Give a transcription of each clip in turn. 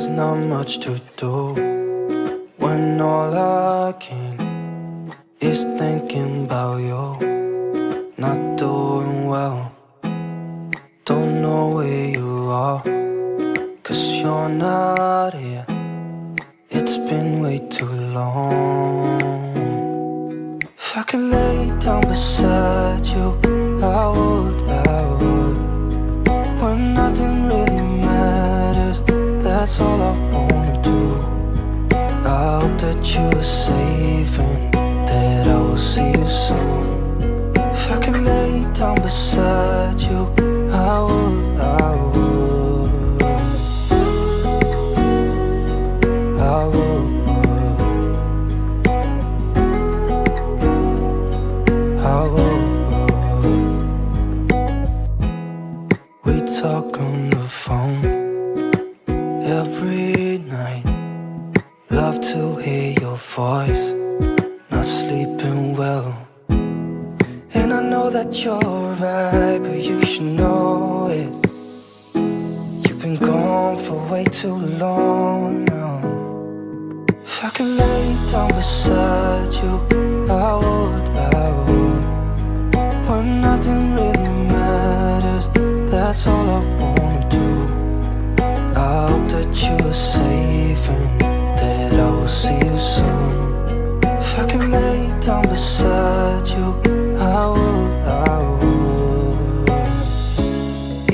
There's not much to do when all I can is thinking about you. Not doing well, don't know where you are, 'cause you're not here. It's been way too long. If I could lay down beside you, I would. When nothing really matters, that's all I wanna do. I hope that you are safe and that I will see you soon. If I could lay down beside you, I would. I would. We talk on the phone every night. Love to hear your voice. Not sleeping well, and I know that you're right, but you should know it. You've been gone for way too long now. If I could lay down beside you, I would. When nothing really matters, that's all I wanna do. I hope that you are safe and that I will see you soon. If I could lay down beside you, I would.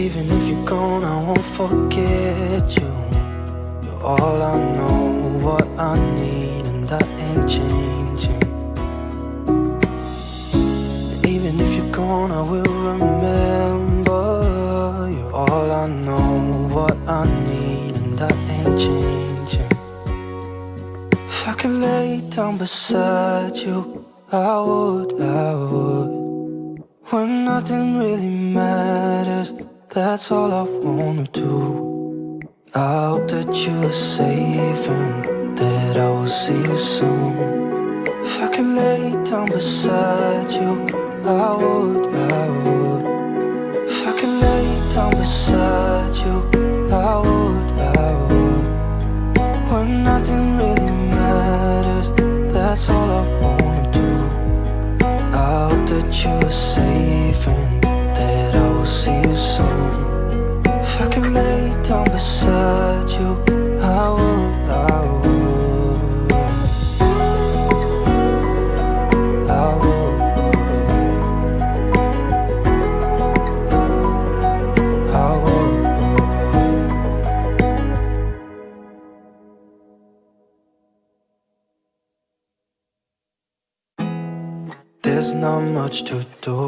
Even if you're gone, I won't forget you. You're all I know, what I need, and that ain't changing. And even if you're gone, I will remember. You're all I know, what I need, and that ain't changing. If I could lay down beside you, I would. When nothing really matters, that's all I wanna do. I hope that you are safe and that I will see you soon. If I could lay down beside you, I would. If I could lay down beside you, I would. When nothing really matters, that's all I wanna do. I hope that you are safe and that I will see you soon. If I could lay down beside you, I would. There's not much to do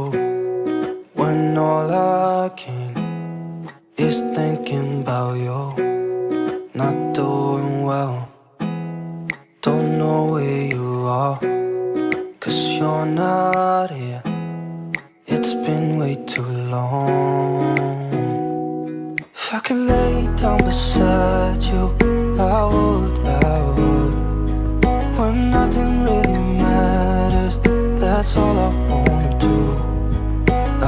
when all I can is thinking about you. Not doing well, don't know where you are, 'cause you're not here. It's been way too long. If I could lay down beside you, I would. When nothing really matters, that's all I wanna do.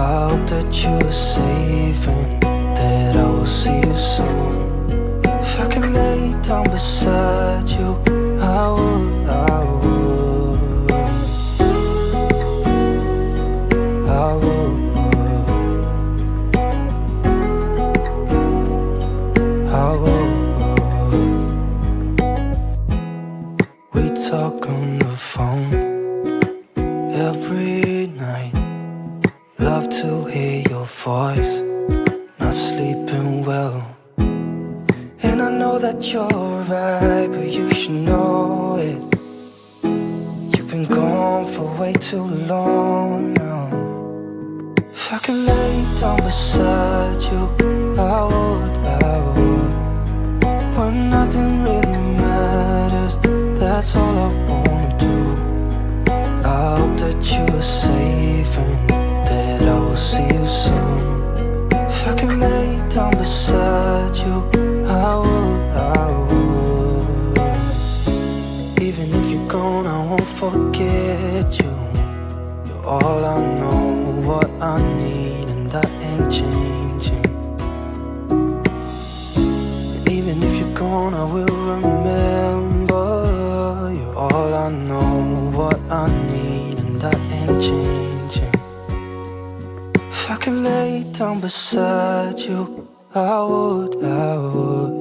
I hope that you are safe and that I will see you soon. If I could lay down beside you, I would. We talk on the phone every night. Love to hear your voice. Not sleeping well, and I know that you're right, but you should know it. You've been gone for way too long now. If I could lay down beside you, I would. When nothing really matters, that's all I wanna do. I hope that you are safe and that I will see you soon. If I could lay down beside you, I would. Even if you're gone, I won't forget you. You're all I know, what I need, and that ain't changing. And even if you're gone, I what I need, and that ain't changing. If I could lay down beside you, I would, I would.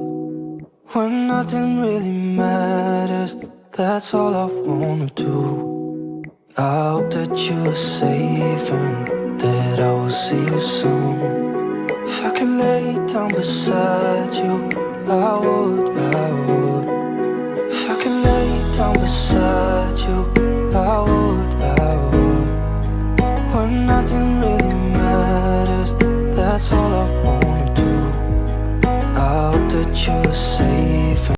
When nothing really matters, that's all I wanna do. I hope that you are safe and that I will see you soon. If I could lay down beside you, I would, I would. If I could lay down beside you, I would, I would. When nothing really matters, that's all I wanna do. I hope that you are safe